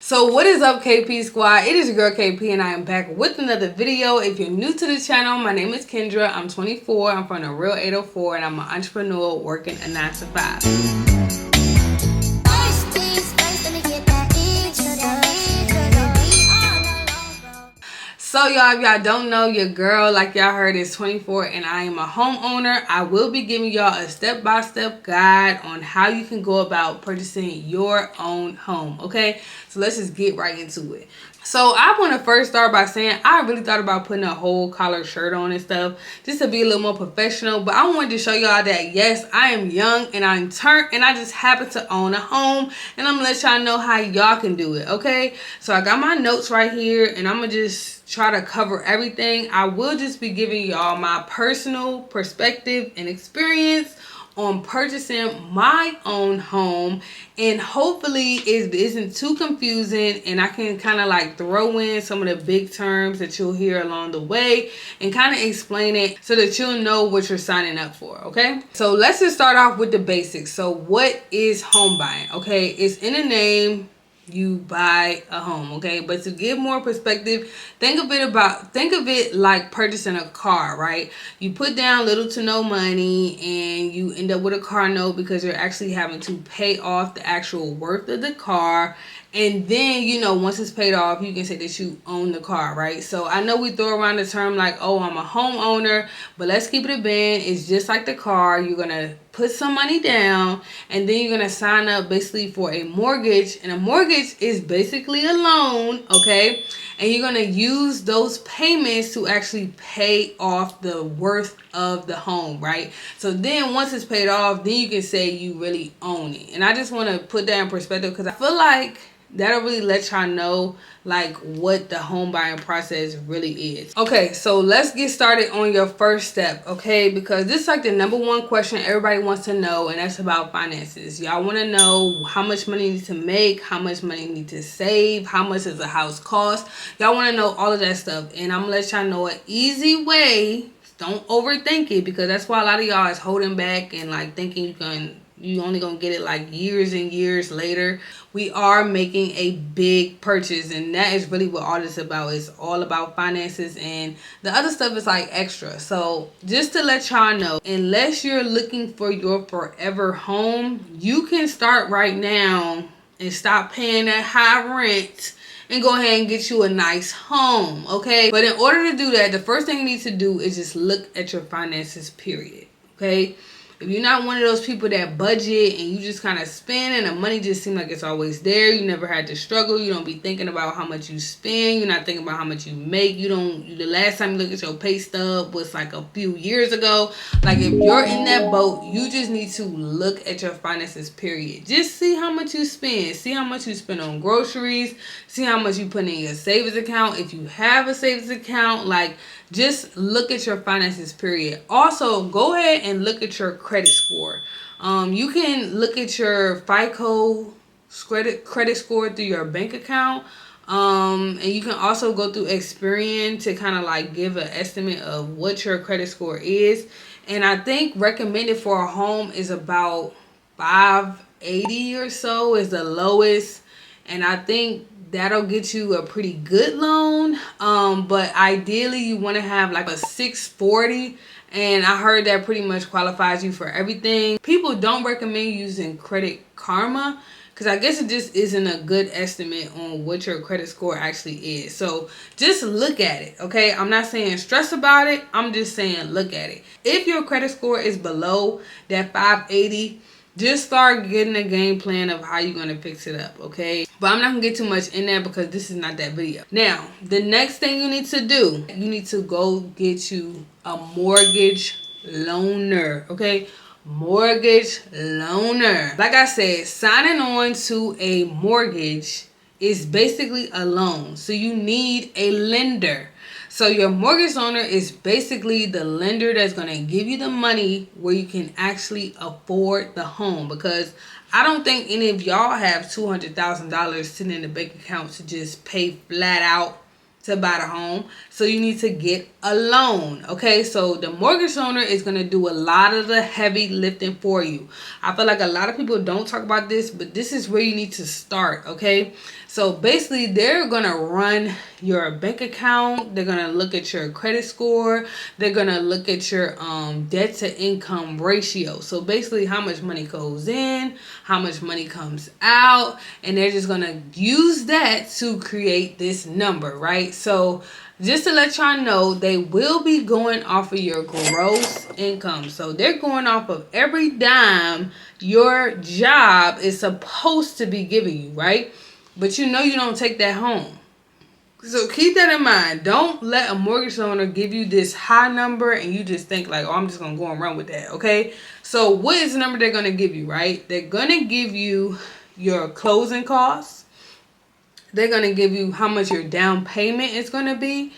So what is up, KP Squad? It is your girl KP and I am back with another video. If you're new to the channel, my name is Kendra. I'm 24. I'm from the Real 804 and I'm an entrepreneur working a 9 to 5. So y'all, if y'all don't know, your girl, like y'all heard, is 24 and I am a homeowner. I will be giving y'all a step-by-step guide on how you can go about purchasing your own home, okay? So let's just get right into it. So I want to first start by saying I really thought about putting a whole collar shirt on and stuff just to be a little more professional. But I wanted to show y'all that yes, I am young and I'm turned and I just happen to own a home. And I'm going to let y'all know how y'all can do it, okay? So I got my notes right here and I'm going to just try to cover everything. I will just be giving y'all my personal perspective and experience on purchasing my own home, and hopefully it isn't too confusing and I can kind of like throw in some of the big terms that you'll hear along the way and kind of explain it so that you'll know what you're signing up for, okay? So let's just start off with the basics. So what is home buying? Okay, it's in the name. You buy a home, okay? But to give more perspective, think of it like purchasing a car, right? You put down little to no money and you end up with a car note because you're actually having to pay off the actual worth of the car. And then, you know, once it's paid off, you can say that you own the car, right? So I know we throw around the term like, oh, I'm a homeowner, but let's keep it a band. It's just like the car. You're going to put some money down and then you're going to sign up basically for a mortgage. And a mortgage is basically a loan, okay? And you're going to use those payments to actually pay off the worth of the home, right? So then once it's paid off, then you can say you really own it. And I just want to put that in perspective because I feel like that'll really let y'all know like what the home buying process really is. Okay, so let's get started on your first step, okay? Because this is like the #1 question everybody wants to know, and that's about finances. Y'all want to know how much money you need to make, how much money you need to save, how much does a house cost. Y'all want to know all of that stuff, and I'm gonna let y'all know an easy way. Don't overthink it, because that's why a lot of y'all is holding back and like thinking you only gonna get it like years and years later. We are making a big purchase, and that is really what all this is about. It's all about finances, and the other stuff is like extra. So just to let y'all know, unless you're looking for your forever home, you can start right now and stop paying that high rent and go ahead and get you a nice home, okay? But in order to do that, the first thing you need to do is just look at your finances, period, okay? If you're not one of those people that budget and you just kind of spend and the money just seems like it's always there, you never had to struggle, you don't be thinking about how much you spend, you're not thinking about how much you make, the last time you look at your pay stub was like a few years ago. Like if you're in that boat, you just need to look at your finances, period. Just see how much you spend. See how much you spend on groceries. See how much you put in your savings account. If you have a savings account, like just look at your finances, period. Also, go ahead and look at your credit score. You can look at your F.A.Q credit score through your bank account. And you can also go through Experian to kind of like give an estimate of what your credit score is. And I think recommended for a home is about 580 or so is the lowest. And I think that'll get you a pretty good loan. But ideally you want to have like a 640. And I heard that pretty much qualifies you for everything. People don't recommend using Credit Karma because I guess it just isn't a good estimate on what your credit score actually is. So just look at it, okay? I'm not saying stress about it. I'm just saying look at it. If your credit score is below that 580, just start getting a game plan of how you're going to fix it up, okay? But I'm not going to get too much in there because this is not that video. Now, the next thing you need to do, you need to go get you a mortgage loaner, okay? Mortgage loaner. Like I said, signing on to a mortgage is basically a loan. So you need a lender. So your mortgage loaner is basically the lender that's going to give you the money where you can actually afford the home. Because I don't think any of y'all have $200,000 sitting in the bank account to just pay flat out to buy the home. So you need to get a loan, okay? So the mortgage owner is going to do a lot of the heavy lifting for you. I feel like a lot of people don't talk about this, but this is where you need to start, okay? So basically, they're going to run your bank account. They're going to look at your credit score. They're going to look at your debt to income ratio. So basically, how much money goes in, how much money comes out, and they're just going to use that to create this number, right? So just to let y'all know, they will be going off of your gross income. So they're going off of every dime your job is supposed to be giving you, right? But you know you don't take that home. So keep that in mind. Don't let a mortgage owner give you this high number and you just think like, oh, I'm just going to go and run with that, okay? So what is the number they're going to give you, right? They're going to give you your closing costs. They're going to give you how much your down payment is going to be.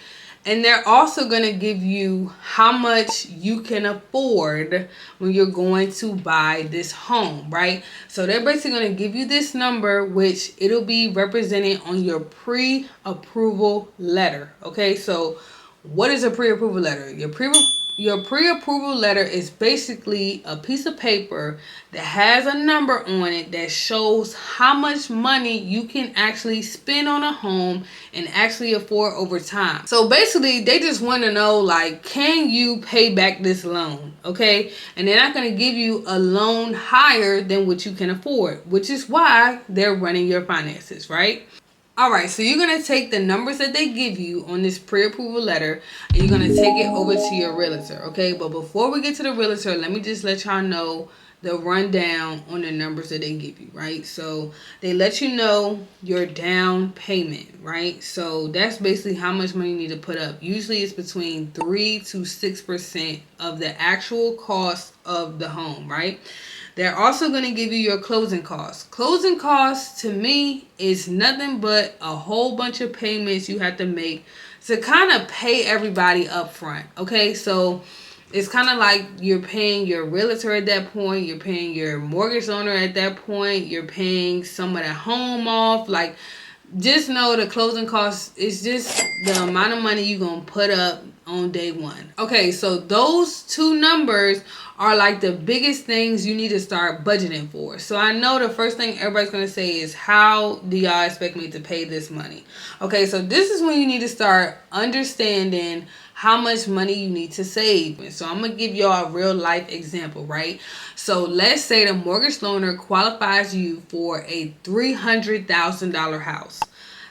And they're also going to give you how much you can afford when you're going to buy this home, right? So they're basically going to give you this number, which it'll be represented on your pre-approval letter. Okay, so what is a pre-approval letter? Your pre-approval letter is basically a piece of paper that has a number on it that shows how much money you can actually spend on a home and actually afford over time. So basically, they just want to know, like, can you pay back this loan? Okay, and they're not going to give you a loan higher than what you can afford, which is why they're running your finances, right? All right, so you're going to take the numbers that they give you on this pre-approval letter and you're going to take it over to your realtor, okay? But before we get to the realtor, let me just let y'all know the rundown on the numbers that they give you, right? So they let you know your down payment, right? So that's basically how much money you need to put up. Usually it's between 3 to 6% of the actual cost of the home, right? They're also going to give you your closing costs. Closing costs, to me, is nothing but a whole bunch of payments you have to make to kind of pay everybody up front. Okay, so it's kind of like you're paying your realtor at that point. You're paying your mortgage owner at that point. You're paying someone at home off. Like, just know the closing costs is just the amount of money you're going to put up on day one. Okay, so those two numbers are like the biggest things you need to start budgeting for. So I know the first thing everybody's going to say is, how do y'all expect me to pay this money? Okay, so this is when you need to start understanding how much money you need to save. So I'm going to give y'all a real life example, right? So let's say the mortgage loaner qualifies you for a $300,000 house.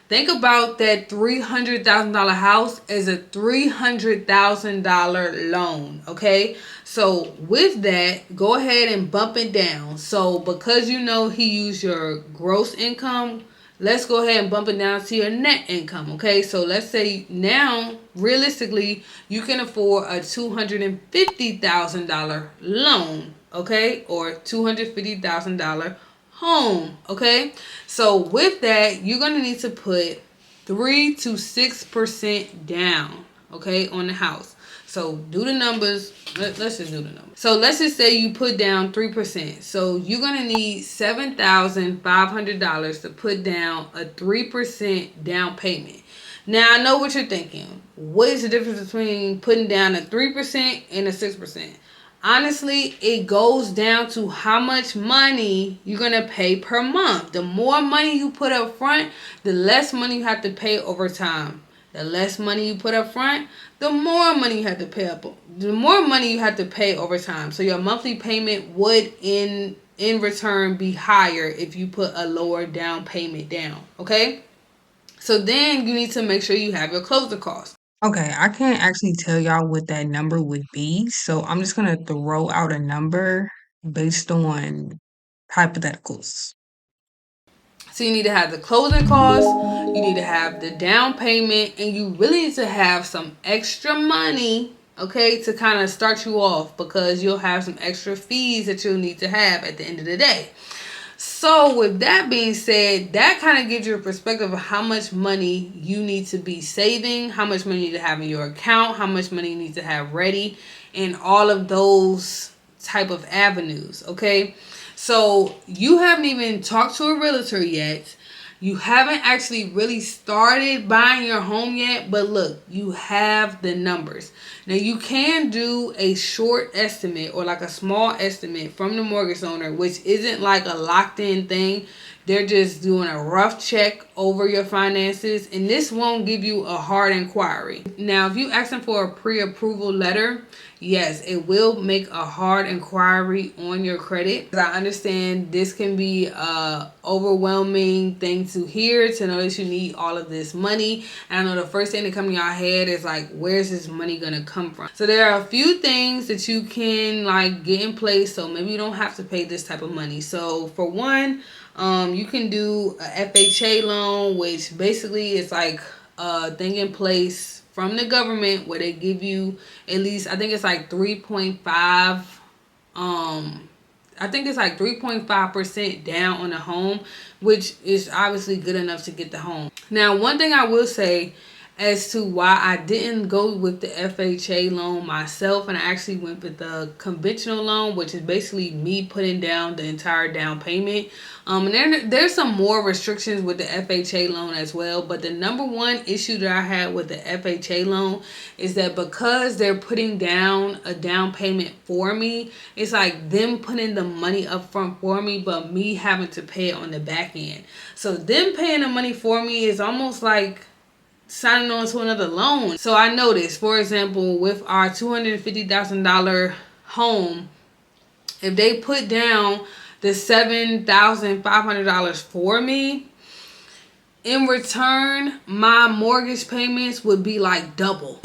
Think about that $300,000 house as a $300,000 loan, okay? So with that, go ahead and bump it down. So because you know he used your gross income, let's go ahead and bump it down to your net income, okay? So let's say now, realistically, you can afford a $250,000 loan, okay? Or $250,000 home, okay? So with that, you're going to need to put 3 to 6% down, okay, on the house. So do the numbers. Let's just do the numbers. So let's just say you put down 3%. So you're going to need $7,500 to put down a 3% down payment. Now, I know what you're thinking. What is the difference between putting down a 3% and a 6%? Honestly, it goes down to how much money you're going to pay per month. The more money you put up front, the less money you have to pay over time. The less money you put up front, the more money you have to pay the more money you have to pay over time. So your monthly payment would in return be higher if you put a lower down payment down, okay? So then you need to make sure you have your closing costs. Okay, I can't actually tell y'all what that number would be, so I'm just gonna throw out a number based on hypotheticals. So you need to have the closing costs, you need to have the down payment, and you really need to have some extra money, okay, to kind of start you off, because you'll have some extra fees that you'll need to have at the end of the day. So with that being said, that kind of gives you a perspective of how much money you need to be saving, how much money you need to have in your account, how much money you need to have ready, and all of those type of avenues, okay? So you haven't even talked to a realtor yet. You haven't actually really started buying your home yet, but look, you have the numbers. Now you can do a short estimate or like a small estimate from the mortgage owner, which isn't like a locked in thing. They're just doing a rough check over your finances, and this won't give you a hard inquiry. Now, if you asking for a pre-approval letter, yes, it will make a hard inquiry on your credit. I understand this can be a overwhelming thing to hear, to know that you need all of this money. And I know the first thing that comes to your head is like, where's this money gonna come from? So there are a few things that you can like get in place, so maybe you don't have to pay this type of money. So for one, you can do a FHA loan, which basically is like a thing in place from the government where they give you at least, I think it's like 3.5, I think it's like 3.5% down on the home, which is obviously good enough to get the home. Now, one thing I will say as to why I didn't go with the FHA loan myself, and I actually went with the conventional loan, which is basically me putting down the entire down payment. And there's some more restrictions with the FHA loan as well. But the number one issue that I had with the FHA loan is that because they're putting down a down payment for me, it's like them putting the money up front for me, but me having to pay it on the back end. So them paying the money for me is almost like signing on to another loan. So I noticed, for example, with our $250,000 home, if they put down the $7,500 for me, in return, my mortgage payments would be like double.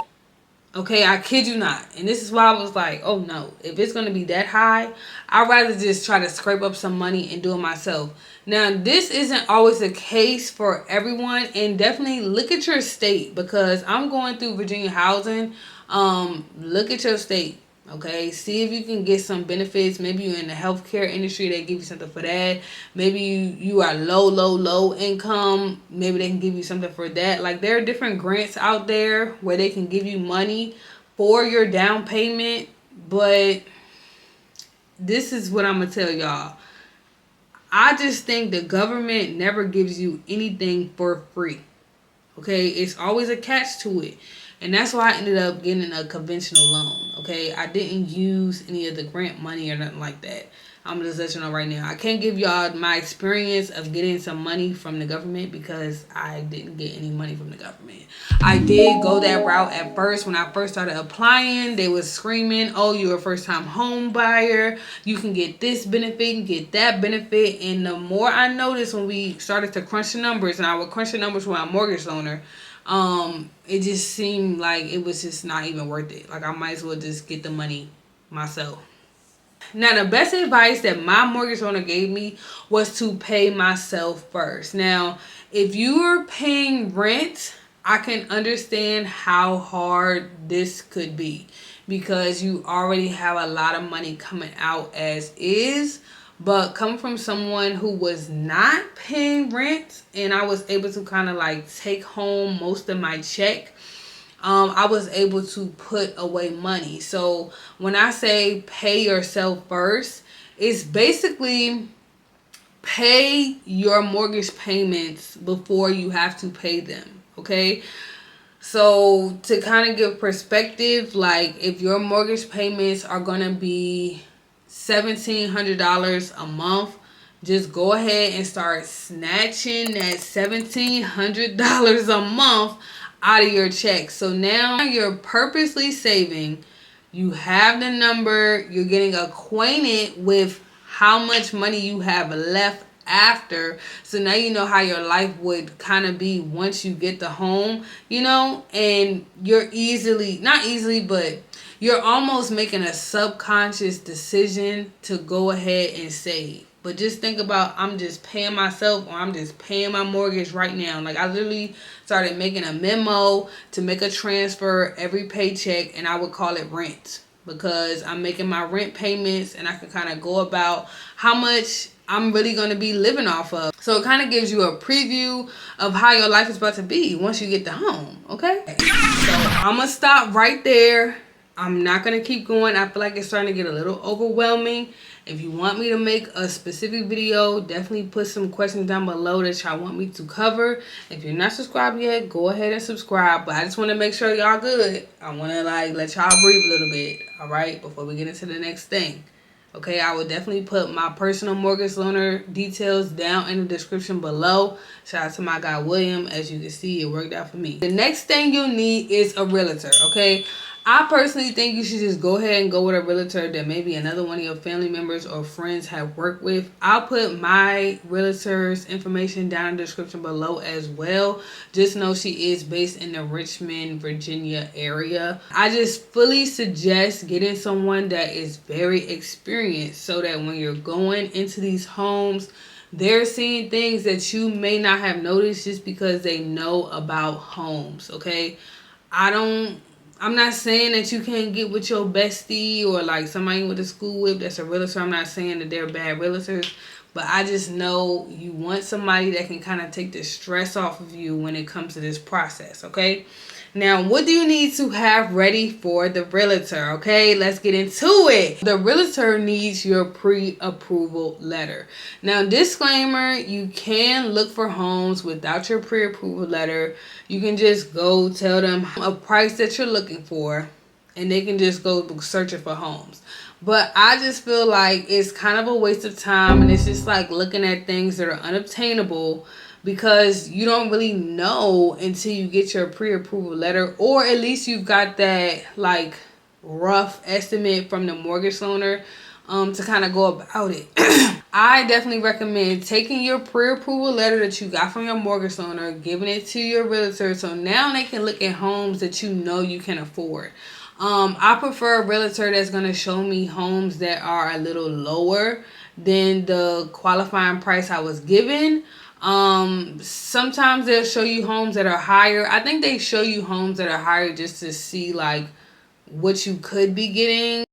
Okay, I kid you not. And this is why I was like, oh no, if it's going to be that high, I'd rather just try to scrape up some money and do it myself. Now, this isn't always the case for everyone, and definitely look at your state, because I'm going through Virginia housing. Look at your state. Okay, see if you can get some benefits. Maybe you're in the healthcare industry, they give you something for that. Maybe you are low income, maybe they can give you something for that. Like, there are different grants out there where they can give you money for your down payment. But this is what I'm gonna tell y'all. I just think the government never gives you anything for free. Okay, it's always a catch to it. And that's why I ended up getting a conventional loan. Okay, I didn't use any of the grant money or nothing like that. I'm just letting you know right now. I can't give y'all my experience of getting some money from the government because I didn't get any money from the government. I did go that route at first. When I first started applying, they was screaming, oh, you're a first time home buyer. You can get this benefit and get that benefit. And the more I noticed when we started to crunch the numbers, and I would crunch the numbers with my mortgage loaner, it just seemed like it was just not even worth it. Like, I might as well just get the money myself. Now, the best advice that my mortgage owner gave me was to pay myself first. Now, if you are paying rent, I can understand how hard this could be because you already have a lot of money coming out as is. But coming from someone who was not paying rent and I was able to kind of like take home most of my check, I was able to put away money. So when I say pay yourself first, it's basically pay your mortgage payments before you have to pay them. Okay. So to kind of give perspective, like if your mortgage payments are going to be $1,700 a month, just go ahead and start snatching that $1,700 a month out of your check. So now you're purposely saving. You have the number. You're getting acquainted with how much money you have left after. So now you know how your life would kind of be once you get the home, you know, and you're not easily, but you're almost making a subconscious decision to go ahead and save. But just think about, I'm just paying myself or I'm just paying my mortgage right now. Like, I literally started making a memo to make a transfer every paycheck, and I would call it rent because I'm making my rent payments and I can kind of go about how much I'm really going to be living off of. So it kind of gives you a preview of how your life is about to be once you get the home. Okay. So I'm going to stop right there. I'm not going to keep going. I feel like it's starting to get a little overwhelming. If you want me to make a specific video, definitely put some questions down below that y'all want me to cover. If you're not subscribed yet, go ahead and subscribe. But I just want to make sure y'all good. I want to like let y'all breathe a little bit, all right, before we get into the next thing. Okay, I would definitely put my personal mortgage loaner details down in the description below. Shout out to my guy William. As you can see, it worked out for me. The next thing you'll need is a realtor, okay? I personally think you should just go ahead and go with a realtor that maybe another one of your family members or friends have worked with. I'll put my realtor's information down in the description below as well. Just know she is based in the Richmond, Virginia area. I just fully suggest getting someone that is very experienced so that when you're going into these homes, they're seeing things that you may not have noticed just because they know about homes, okay? I'm not saying that you can't get with your bestie or like somebody you went to school with that's a realtor. I'm not saying that they're bad realtors, but I just know you want somebody that can kind of take the stress off of you when it comes to this process, okay? Now, what do you need to have ready for the realtor? Okay, let's get into it. The realtor needs your pre-approval letter. Now, disclaimer, you can look for homes without your pre-approval letter. You can just go tell them a price that you're looking for, and they can just go searching for homes. But I just feel like it's kind of a waste of time, and it's just like looking at things that are unobtainable because you don't really know until you get your pre-approval letter, or at least you've got that like rough estimate from the mortgage loaner to kind of go about it. I definitely recommend taking your pre-approval letter that you got from your mortgage loaner, giving it to your realtor so now they can look at homes that you know you can afford. I prefer a realtor that's going to show me homes that are a little lower than the qualifying price I was given. Sometimes they'll show you homes that are higher. I think they show you homes that are higher just to see like what you could be getting.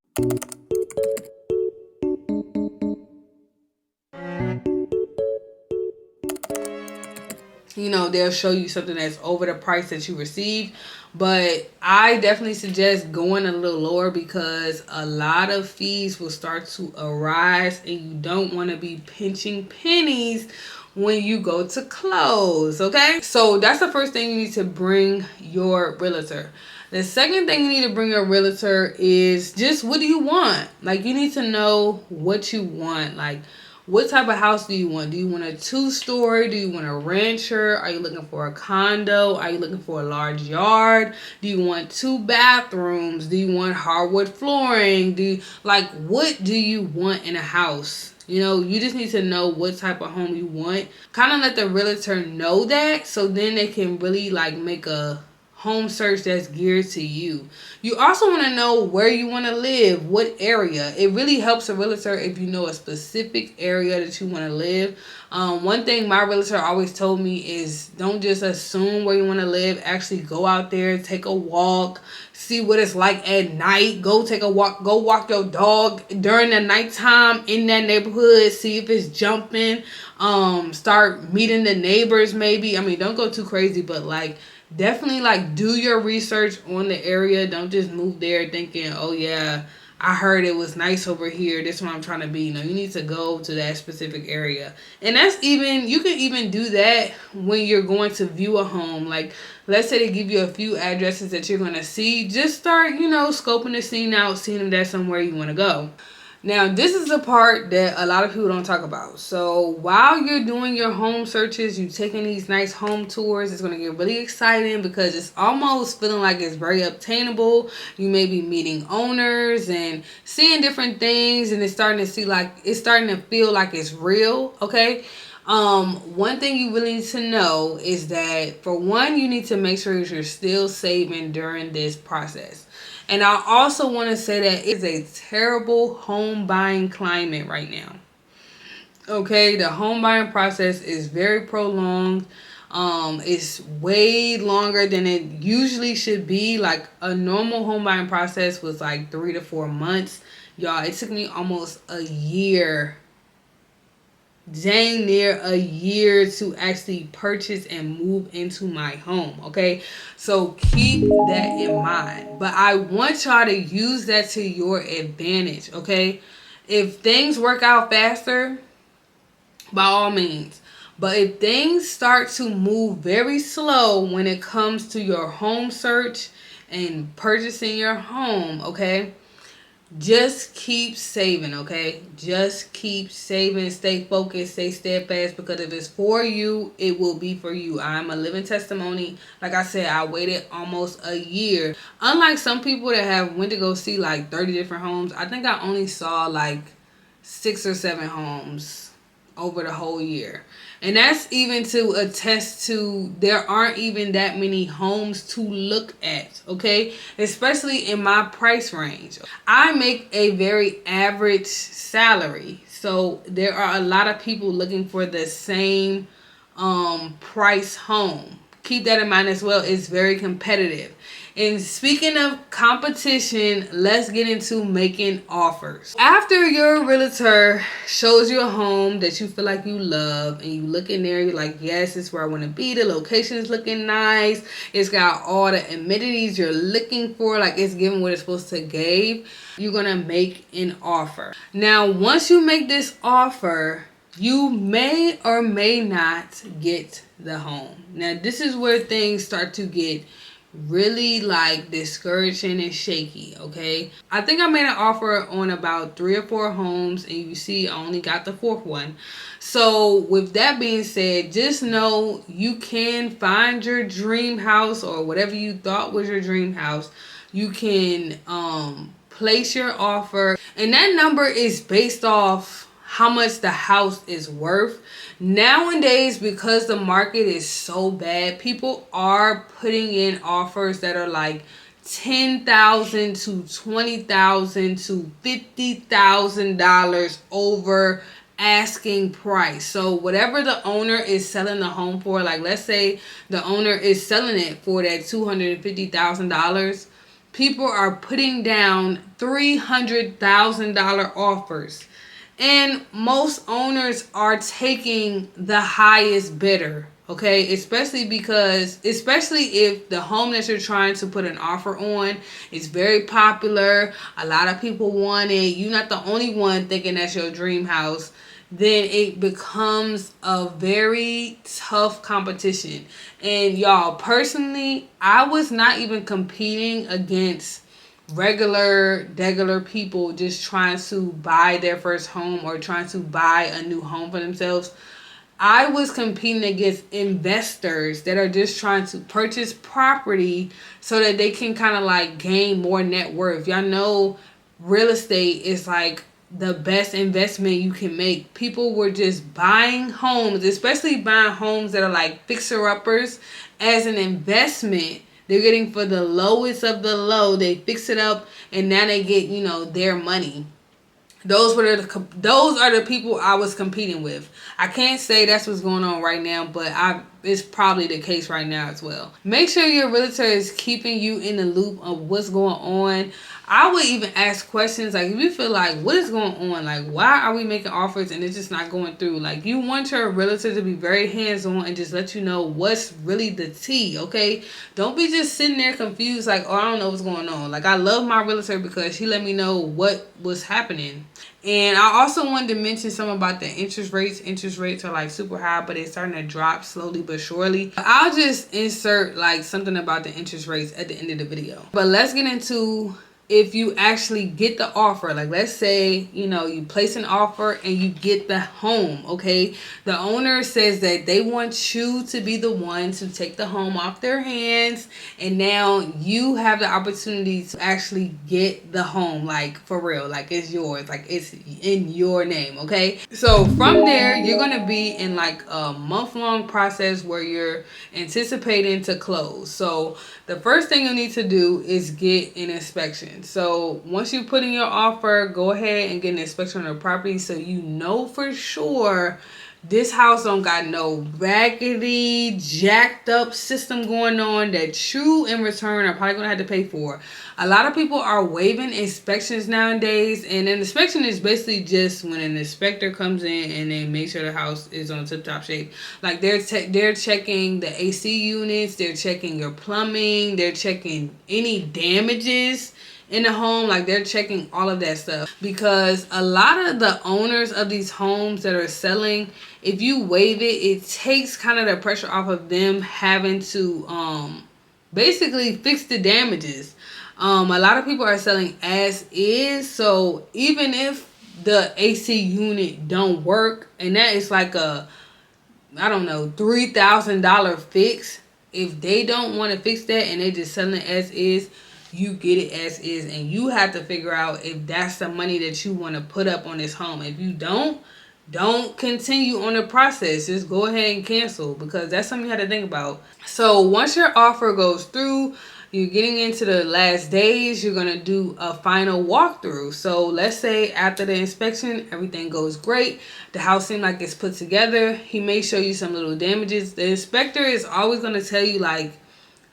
You know, they'll show you something that's over the price that you received. But I definitely suggest going a little lower because a lot of fees will start to arise and you don't want to be pinching pennies when you go to close, okay? So that's the first thing you need to bring your realtor. The second thing you need to bring your realtor is just what do you want? Like, you need to know what you want. Like, what type of house do you want? Do you want a 2-story? Do you want a rancher? Are you looking for a condo? Are you looking for a large yard? Do you want 2 bathrooms? Do you want hardwood flooring? What do you want in a house? You know, you just need to know what type of home you want. Kind of let the realtor know that so then they can really like make a home search that's geared to you. You also want to know where you want to live, what area. It really helps a realtor if you know a specific area that you want to live. One thing my realtor always told me is don't just assume where you want to live. Actually go out there, take a walk, see what it's like at night. Go take a walk, go walk your dog during the nighttime in that neighborhood, see if it's jumping. Start meeting the neighbors maybe. I mean, don't go too crazy, but like definitely like do your research on the area. Don't just move there thinking, oh yeah, I heard it was nice over here, this is where I'm trying to be. No, you need to go to that specific area. And that's even, you can even do that when you're going to view a home. Like, let's say they give you a few addresses that you're going to see. Just start, scoping the scene out, seeing if that's somewhere you want to go. Now, this is the part that a lot of people don't talk about. So while you're doing your home searches, you're taking these nice home tours, it's going to get really exciting because it's almost feeling like it's very obtainable. You may be meeting owners and seeing different things, and it's starting to feel like it's real, okay? One thing you really need to know is that, for one, you need to make sure that you're still saving during this process. And I also want to say that it's a terrible home buying climate right now. Okay, the home buying process is very prolonged. It's way longer than it usually should be. Like a normal home buying process was like 3 to 4 months. Y'all, it took me almost a year, dang near a year, to actually purchase and move into my home. Okay, so keep that in mind, but I want y'all to use that to your advantage. Okay, if things work out faster, by all means, but if things start to move very slow when it comes to your home search and purchasing your home, okay, just keep saving, okay? Just keep saving, stay focused, stay steadfast, because if it's for you, it will be for you. I'm a living testimony. Like I said, I waited almost a year. Unlike some people that have went to go see like 30 different homes, I think I only saw like 6 or 7 homes over the whole year. And that's even to attest to there aren't even that many homes to look at, okay? Especially in my price range. I make a very average salary. So there are a lot of people looking for the same price home. Keep that in mind as well. It's very competitive. And speaking of competition, let's get into making offers. After your realtor shows you a home that you feel like you love, and you look in there, you're like, yes, it's where I want to be. The location is looking nice. It's got all the amenities you're looking for. Like, it's giving what it's supposed to give. You're going to make an offer. Now, once you make this offer, you may or may not get the home. Now, this is where things start to get really like discouraging and shaky, okay? I think I made an offer on about 3 or 4 homes, and you see I only got the 4th one. So with that being said, just know you can find your dream house, or whatever you thought was your dream house. You can place your offer, and that number is based off how much the house is worth. Nowadays, because the market is so bad, people are putting in offers that are like $10,000 to $20,000 to $50,000 over asking price. So whatever the owner is selling the home for, like let's say the owner is selling it for that $250,000, people are putting down $300,000 offers. And most owners are taking the highest bidder, okay? Especially if the home that you're trying to put an offer on is very popular, a lot of people want it, you're not the only one thinking that's your dream house, then it becomes a very tough competition. And y'all, personally, I was not even competing against regular people just trying to buy their first home or trying to buy a new home for themselves. I was competing against investors that are just trying to purchase property so that they can kind of like gain more net worth. Y'all know real estate is like the best investment you can make. People were just buying homes, especially buying homes that are like fixer-uppers, as an investment. They're getting for the lowest of the low. They fix it up, and now they get, their money. Those are the people I was competing with. I can't say that's what's going on right now, but it's probably the case right now as well. Make sure your realtor is keeping you in the loop of what's going on. I would even ask questions like, if you feel like, what is going on? Like, why are we making offers and it's just not going through? Like, you want your realtor to be very hands-on and just let you know what's really the tea, okay? Don't be just sitting there confused like, oh, I don't know what's going on. Like, I love my realtor because she let me know what was happening. And I also wanted to mention something about the interest rates. Interest rates are like super high, but it's starting to drop slowly but surely. I'll just insert like something about the interest rates at the end of the video. But let's get into if you actually get the offer. Like, let's say, you place an offer and you get the home, okay? The owner says that they want you to be the one to take the home off their hands, and now you have the opportunity to actually get the home, like, for real. Like, it's yours. Like, it's in your name, okay? So from there, you're going to be in like a month-long process where you're anticipating to close. So the first thing you need to do is get an inspection. So once you put in your offer, go ahead and get an inspection on the property so you know for sure this house don't got no raggedy, jacked up system going on that you in return are probably going to have to pay for. A lot of people are waiving inspections nowadays, and an inspection is basically just when an inspector comes in and they make sure the house is on tip-top shape. Like, they're checking the AC units, they're checking your plumbing, they're checking any damages in the home. Like, they're checking all of that stuff, because a lot of the owners of these homes that are selling, if you waive it takes kind of the pressure off of them having to basically fix the damages. A lot of people are selling as is, so even if the AC unit don't work, and that is like a, I don't know, $3,000 fix. If they don't want to fix that and they just selling it as is, you get it as is, and you have to figure out if that's the money that you want to put up on this home. If you don't continue on the process. Just go ahead and cancel, because that's something you have to think about. So once your offer goes through, you're getting into the last days, you're going to do a final walkthrough. So let's say after the inspection, everything goes great. The house seems like it's put together. He may show you some little damages. The inspector is always going to tell you like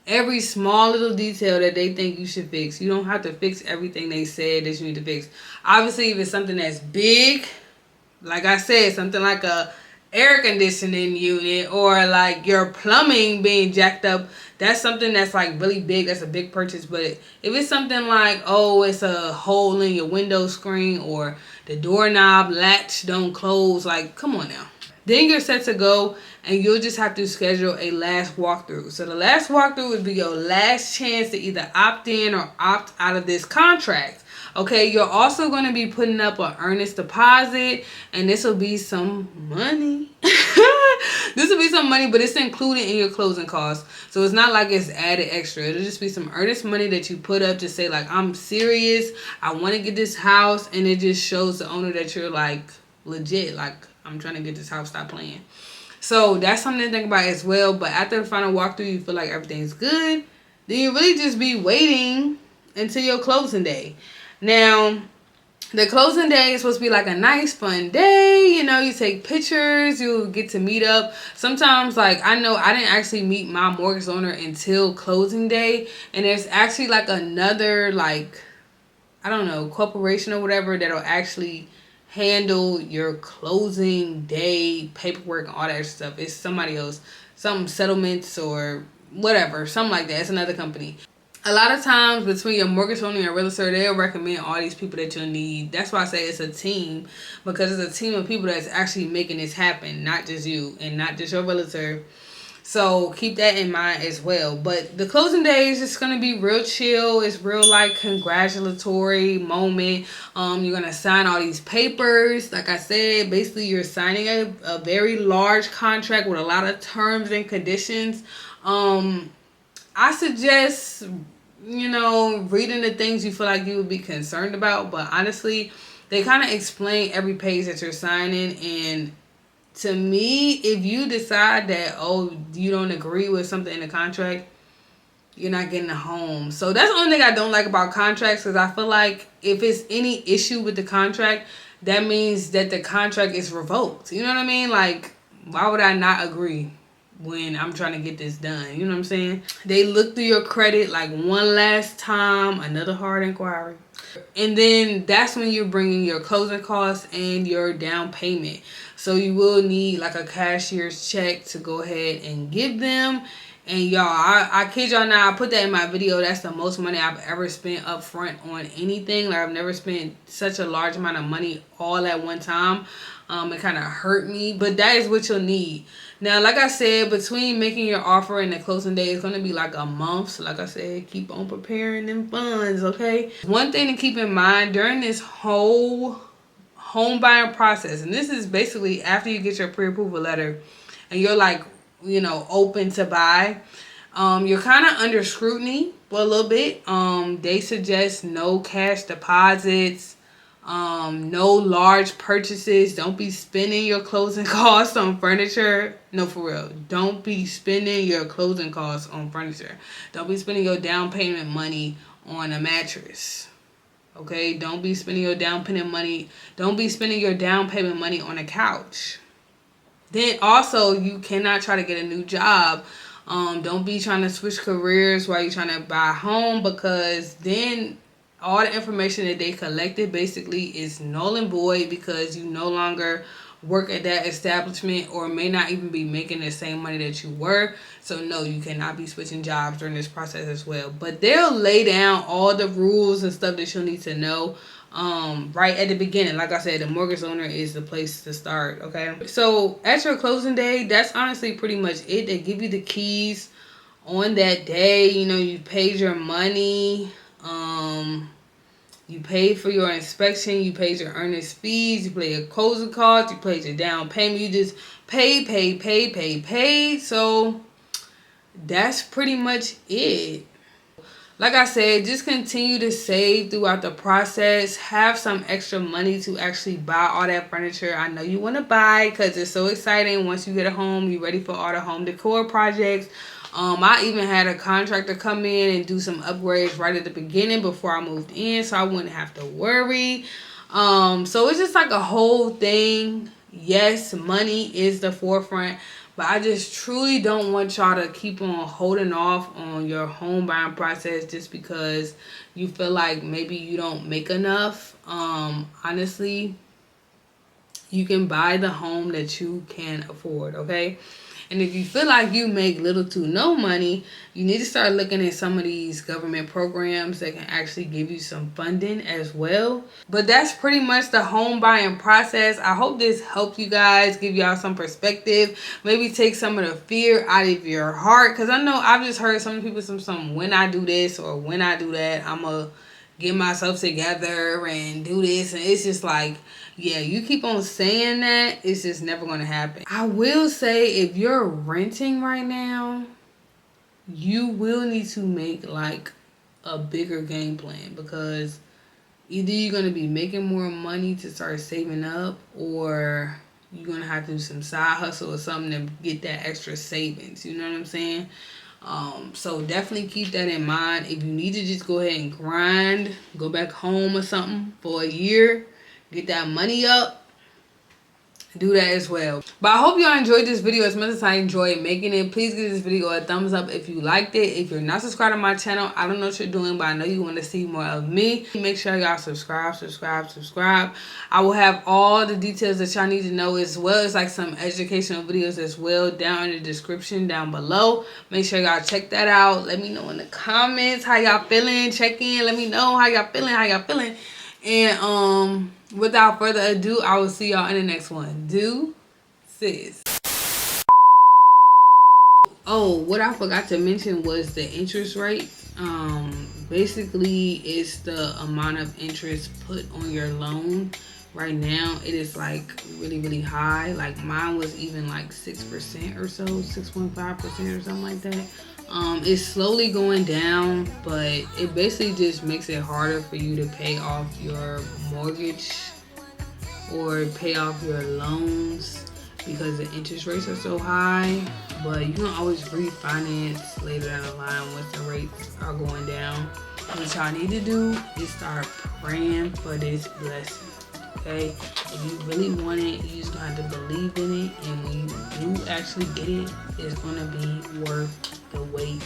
every small little detail that they think you should fix. You don't have to fix everything they said that you need to fix. Obviously, if it's something that's big, like I said, something like a air conditioning unit or like your plumbing being jacked up, that's something that's like really big. That's a big purchase. But if it's something like, oh, it's a hole in your window screen or the doorknob latch don't close, like, come on now. Then you're set to go, and you'll just have to schedule a last walkthrough. So the last walkthrough would be your last chance to either opt in or opt out of this contract. Okay, you're also going to be putting up an earnest deposit, and this will be some money. This will be some money, but it's included in your closing costs. So it's not like it's added extra. It'll just be some earnest money that you put up to say, like, I'm serious. I want to get this house, and it just shows the owner that you're, like, legit. Like, I'm trying to get this house, stop playing. So that's something to think about as well. But after the final walkthrough, you feel like everything's good. Then you really just be waiting until your closing day. Now, the closing day is supposed to be like a nice, fun day. You know, you take pictures, you get to meet up. Sometimes, like, I know I didn't actually meet my mortgage owner until closing day. And there's actually, like, another, like, I don't know, corporation or whatever that'll actually handle your closing day paperwork and all that stuff. It's somebody else. Some settlements or whatever. Something like that. It's another company. A lot of times between your mortgage owner and your realtor, they'll recommend all these people that you'll need. That's why I say it's a team, because it's a team of people that's actually making this happen, not just you and not just your realtor. So keep that in mind as well. But the closing day is just going to be real chill. It's real like congratulatory moment. You're going to sign all these papers. Like I said, basically you're signing a very large contract with a lot of terms and conditions. I suggest, reading the things you feel like you would be concerned about. But honestly, they kind of explain every page that you're signing. And to me, if you decide that, you don't agree with something in the contract, you're not getting a home. So that's the only thing I don't like about contracts, because I feel like if it's any issue with the contract, that means that the contract is revoked. You know what I mean? Like, why would I not agree when I'm trying to get this done? You know what I'm saying? They look through your credit like one last time, another hard inquiry. And then that's when you're bringing your closing costs and your down payment. So you will need like a cashier's check to go ahead and give them. And y'all, I kid y'all not, I put that in my video. That's the most money I've ever spent up front on anything. Like, I've never spent such a large amount of money all at one time. It kind of hurt me, but that is what you'll need. Now, like I said, between making your offer and the closing day, it's going to be like a month. So like I said, keep on preparing them funds, okay? One thing to keep in mind during this whole home buying process, and this is basically after you get your pre-approval letter and you're like, open to buy, you're kind of under scrutiny for a little bit. They suggest no cash deposits, no large purchases. Don't be spending your closing costs on furniture. No, for real. Don't be spending your closing costs on furniture. Don't be spending your down payment money on a mattress. Okay? Don't be spending your down payment money. Don't be spending your down payment money on a couch. Then also, you cannot try to get a new job. Don't be trying to switch careers while you're trying to buy a home, because then all the information that they collected basically is null and void, because you no longer work at that establishment or may not even be making the same money that you were. So no, you cannot be switching jobs during this process as well. But they'll lay down all the rules and stuff that you'll need to know right at the beginning. Like I said, the mortgage owner is the place to start, okay? So at your closing day, that's honestly pretty much it. They give you the keys on that day. You paid your money. You paid for your inspection, you paid your earnest fees, you paid your closing costs, you paid your down payment. You just paid. So that's pretty much it. Like I said, just continue to save throughout the process. Have some extra money to actually buy all that furniture I know you want to buy, because it's so exciting. Once you get a home, you're ready for all the home decor projects. I even had a contractor come in and do some upgrades right at the beginning before I moved in, so I wouldn't have to worry. So it's just like a whole thing. Yes, money is the forefront, but I just truly don't want y'all to keep on holding off on your home buying process just because you feel like maybe you don't make enough. Honestly, you can buy the home that you can afford, okay? And if you feel like you make little to no money, you need to start looking at some of these government programs that can actually give you some funding as well. But that's pretty much the home buying process. I hope this helped you guys, give y'all some perspective, maybe take some of the fear out of your heart. Because I know I've just heard some people some when I do this or when I do that, I'm going to get myself together and do this. And it's just like, yeah, you keep on saying that, it's just never going to happen. I will say, if you're renting right now, you will need to make like a bigger game plan, because either you're going to be making more money to start saving up, or you're going to have to do some side hustle or something to get that extra savings. You know what I'm saying? So definitely keep that in mind. If you need to just go ahead and grind, go back home or something for a year, get that money up, do that as well. But I hope y'all enjoyed this video as much as I enjoyed making it. Please give this video a thumbs up if you liked it. If you're not subscribed to my channel, I don't know what you're doing, but I know you want to see more of me. Make sure y'all subscribe. I will have all the details that y'all need to know, as well as like some educational videos as well, down in the description down below. Make sure y'all check that out. Let me know in the comments how y'all feeling. Check in. Let me know how y'all feeling. And without further ado, I will see y'all in the next one. Deuces. Oh, what I forgot to mention was the interest rate. Basically, it's the amount of interest put on your loan. Right now, it is like really high. Like mine was even like 6% or so, 6.5% or something like that. It's slowly going down, but it basically just makes it harder for you to pay off your mortgage or pay off your loans because the interest rates are so high. But you can always refinance later down the line once the rates are going down. What y'all need to do is start praying for this blessing. Okay, if you really want it, you just gonna have to believe in it, and when you do actually get it, it's gonna be worth the wait.